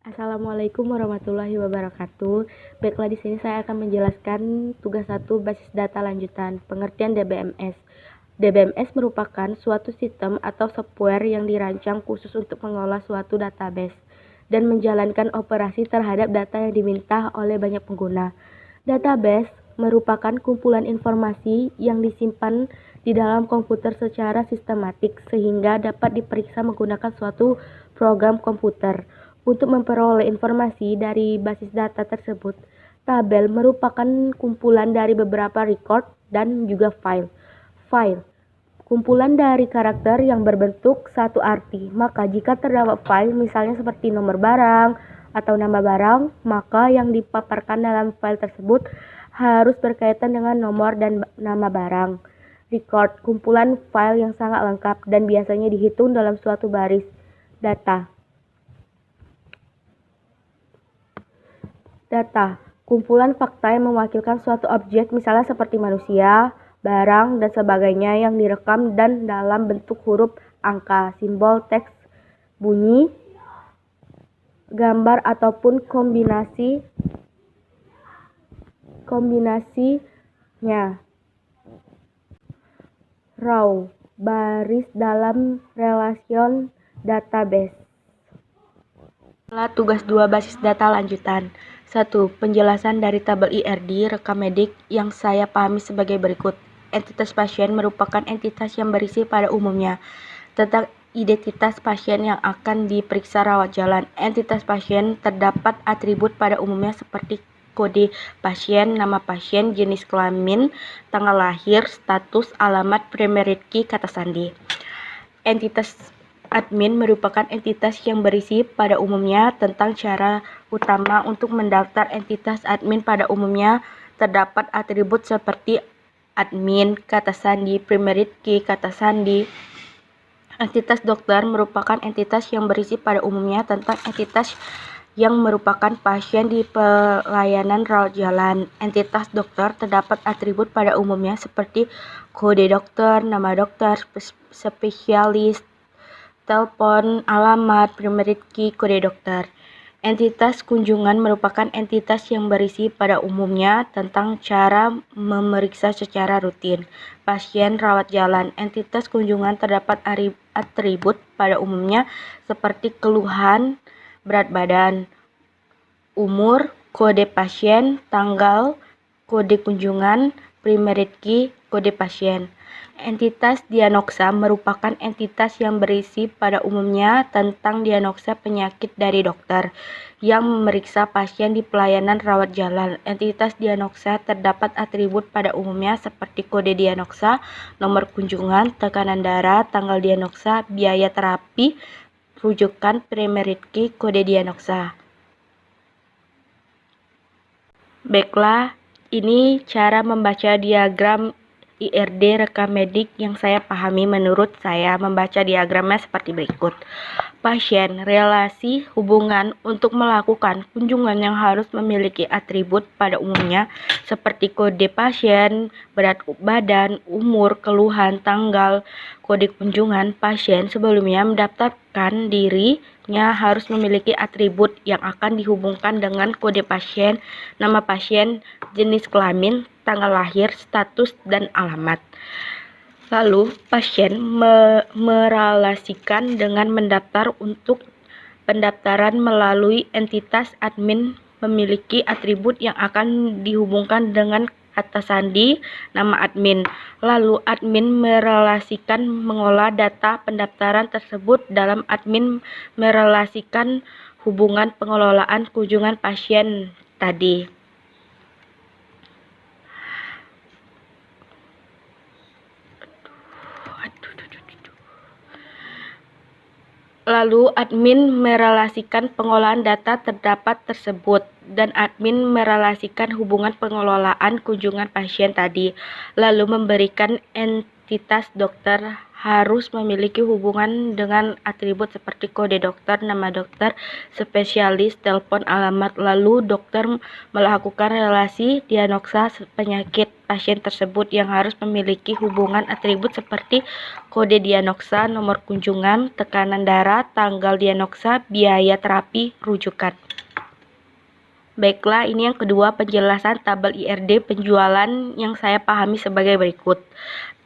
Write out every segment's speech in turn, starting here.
Assalamualaikum warahmatullahi wabarakatuh. Baiklah, di sini saya akan menjelaskan tugas 1 basis data lanjutan, pengertian DBMS. DBMS merupakan suatu sistem atau software yang dirancang khusus untuk mengolah suatu database dan menjalankan operasi terhadap data yang diminta oleh banyak pengguna. Database merupakan kumpulan informasi yang disimpan di dalam komputer secara sistematik sehingga dapat diperiksa menggunakan suatu program komputer. Untuk memperoleh informasi dari basis data tersebut, tabel merupakan kumpulan dari beberapa record dan juga file. File, kumpulan dari karakter yang berbentuk satu arti. Maka jika terdapat file misalnya seperti nomor barang atau nama barang, maka yang dipaparkan dalam file tersebut harus berkaitan dengan nomor dan nama barang. Record, kumpulan file yang sangat lengkap dan biasanya dihitung dalam suatu baris data. Data, kumpulan fakta yang mewakilkan suatu objek misalnya seperti manusia, barang, dan sebagainya yang direkam dan dalam bentuk huruf, angka, simbol, teks, bunyi, gambar, ataupun kombinasinya. Raw, baris dalam relation database. Tugas 2 basis data lanjutan. 1. Penjelasan dari tabel IRD rekam medik yang saya pahami sebagai berikut. Entitas pasien merupakan entitas yang berisi pada umumnya tentang identitas pasien yang akan diperiksa rawat jalan. Entitas pasien terdapat atribut pada umumnya seperti kode pasien, nama pasien, jenis kelamin, tanggal lahir, status, alamat, primary key, kata sandi. Entitas admin merupakan entitas yang berisi pada umumnya tentang cara utama untuk mendaftar. Entitas admin pada umumnya terdapat atribut seperti admin, kata sandi, primary key, kata sandi. Entitas dokter merupakan entitas yang berisi pada umumnya tentang entitas yang merupakan pasien di pelayanan rawat jalan. Entitas dokter terdapat atribut pada umumnya seperti kode dokter, nama dokter, spesialis, telepon, alamat, primary key, kode dokter. Entitas kunjungan merupakan entitas yang berisi pada umumnya tentang cara memeriksa secara rutin pasien rawat jalan. Entitas kunjungan terdapat atribut pada umumnya seperti keluhan, berat badan, umur, kode pasien, tanggal, kode kunjungan, primary key, kode pasien. Entitas diagnosa merupakan entitas yang berisi pada umumnya tentang diagnosa penyakit dari dokter yang memeriksa pasien di pelayanan rawat jalan. Entitas diagnosa terdapat atribut pada umumnya seperti kode diagnosa, nomor kunjungan, tekanan darah, tanggal diagnosa, biaya terapi, rujukan, primary key, kode diagnosa. Baiklah, ini cara membaca diagram IRD rekam medik yang saya pahami. Menurut saya membaca diagramnya seperti berikut. Pasien, relasi, hubungan untuk melakukan kunjungan yang harus memiliki atribut pada umumnya seperti kode pasien, berat badan, umur, keluhan, tanggal, kode kunjungan. Pasien sebelumnya mendaftarkan dirinya harus memiliki atribut yang akan dihubungkan dengan kode pasien, nama pasien, jenis kelamin, tanggal lahir, status, dan alamat. Lalu, pasien merelasikan dengan mendaftar. Untuk pendaftaran melalui entitas admin memiliki atribut yang akan dihubungkan dengan kata sandi, nama admin. Lalu, admin merelasikan mengolah data pendaftaran tersebut dalam admin merelasikan hubungan pengelolaan kunjungan pasien tadi. Lalu admin merelasikan pengolahan data terdapat tersebut dan admin merelasikan hubungan pengelolaan kunjungan pasien tadi. Lalu memberikan entitas dokter harus memiliki hubungan dengan atribut seperti kode dokter, nama dokter, spesialis, telepon, alamat. Lalu dokter melakukan relasi diagnosa penyakit pasien tersebut yang harus memiliki hubungan atribut seperti kode diagnosa, nomor kunjungan, tekanan darah, tanggal diagnosa, biaya terapi, rujukan. Baiklah, ini yang kedua, penjelasan tabel IRD penjualan yang saya pahami sebagai berikut.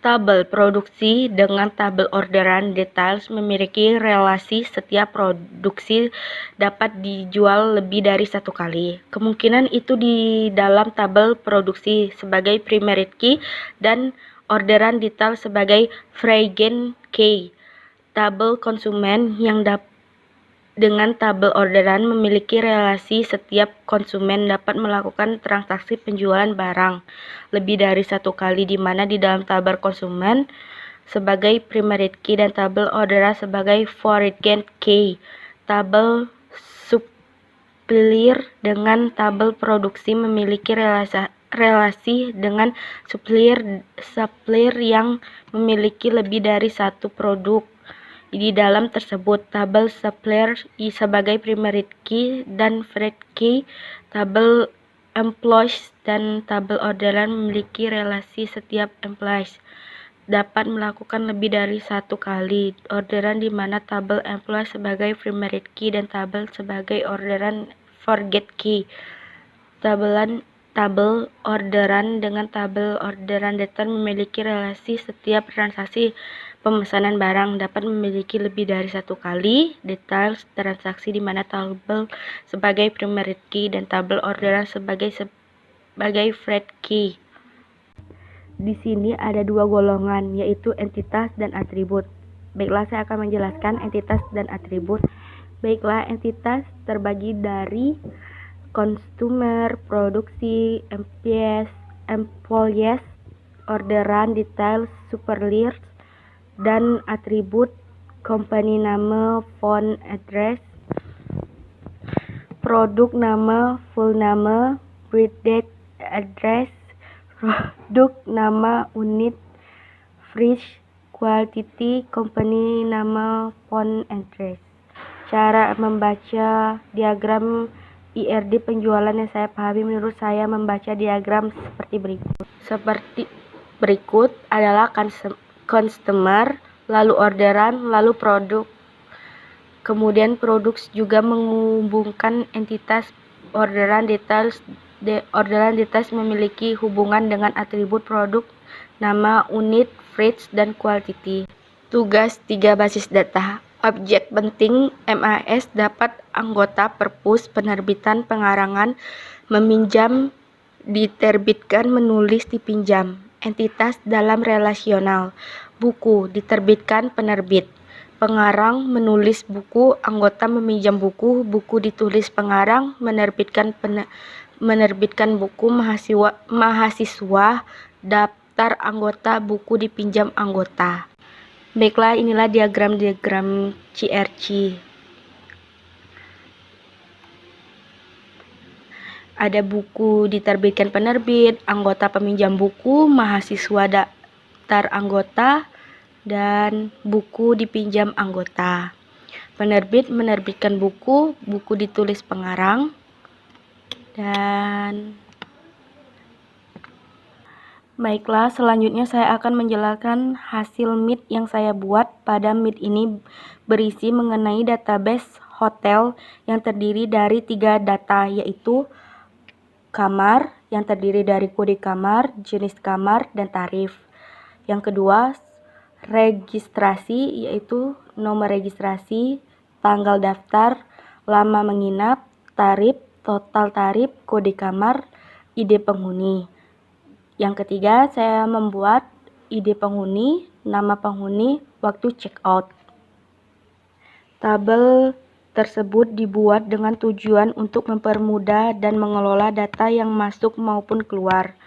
Tabel produksi dengan tabel orderan detail memiliki relasi setiap produksi dapat dijual lebih dari satu kali. Kemungkinan itu di dalam tabel produksi sebagai primary key dan orderan detail sebagai fragment key. Tabel konsumen yang dengan tabel orderan memiliki relasi setiap konsumen dapat melakukan transaksi penjualan barang lebih dari satu kali, di mana di dalam tabel konsumen sebagai primary key dan tabel orderan sebagai foreign key. Tabel supplier dengan tabel produksi memiliki relasi dengan supplier yang memiliki lebih dari satu produk. Di dalam tersebut, tabel supplier sebagai primary key dan freight key, tabel employees dan tabel orderan memiliki relasi setiap employees dapat melakukan lebih dari satu kali orderan, di mana tabel employees sebagai primary key dan tabel sebagai orderan forget key. Tabel orderan dengan tabel orderan detail memiliki relasi setiap transaksi pemesanan barang dapat memiliki lebih dari satu kali detail transaksi, di mana tabel sebagai primary key dan tabel orderan sebagai freight key. Di sini ada dua golongan, yaitu entitas dan atribut. Baiklah, saya akan menjelaskan entitas dan atribut. Baiklah, entitas terbagi dari consumer, produksi, employees, orderan, detail, suppliers, dan atribut company nama, phone address, produk nama, full nama, birth date, address, produk nama, unit, fresh, quantity, company nama, phone address. Cara membaca diagram IRD penjualan yang saya pahami, menurut saya membaca diagram seperti berikut adalah customer, lalu orderan, lalu produk. Kemudian produk juga menghubungkan entitas orderan details. Orderan details memiliki hubungan dengan atribut produk, nama, unit, fresh, dan quantity. Tugas 3 basis data. Objek penting MAS dapat anggota perpus, penerbitan, pengarangan, meminjam, diterbitkan, menulis, dipinjam. Entitas dalam relasional. Buku diterbitkan penerbit. Pengarang menulis buku, anggota meminjam buku, buku ditulis pengarang, menerbitkan buku, mahasiswa, daftar anggota, buku dipinjam anggota. Baiklah, inilah diagram CRC. Ada buku diterbitkan penerbit, anggota peminjam buku, mahasiswa daftar anggota, dan buku dipinjam anggota. Penerbit menerbitkan buku, buku ditulis pengarang, dan baiklah, selanjutnya saya akan menjelaskan hasil MIT yang saya buat. Pada MIT ini berisi mengenai database hotel yang terdiri dari 3 data, yaitu kamar yang terdiri dari kode kamar, jenis kamar, dan tarif. Yang kedua, registrasi, yaitu nomor registrasi, tanggal daftar, lama menginap, tarif, total tarif, kode kamar, ID penghuni. Yang ketiga, saya membuat ID penghuni, nama penghuni, waktu check out. Tabel tersebut dibuat dengan tujuan untuk mempermudah dan mengelola data yang masuk maupun keluar.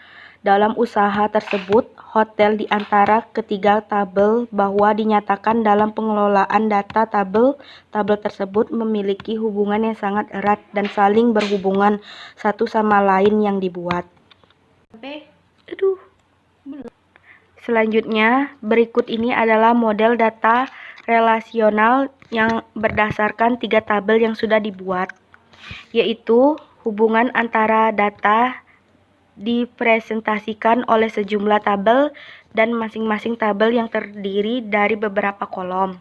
Dalam usaha tersebut, hotel di antara ketiga tabel bahwa dinyatakan dalam pengelolaan data tabel tersebut memiliki hubungan yang sangat erat dan saling berhubungan satu sama lain yang dibuat. Selanjutnya, berikut ini adalah model data relasional yang berdasarkan 3 tabel yang sudah dibuat, yaitu hubungan antara data dipresentasikan oleh sejumlah tabel dan masing-masing tabel yang terdiri dari beberapa kolom.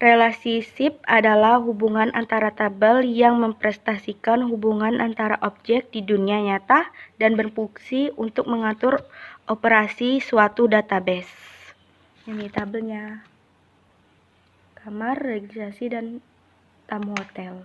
Relationship adalah hubungan antara tabel yang mempresentasikan hubungan antara objek di dunia nyata dan berfungsi untuk mengatur operasi suatu database. Ini tabelnya. Kamar, registrasi, dan tamu hotel.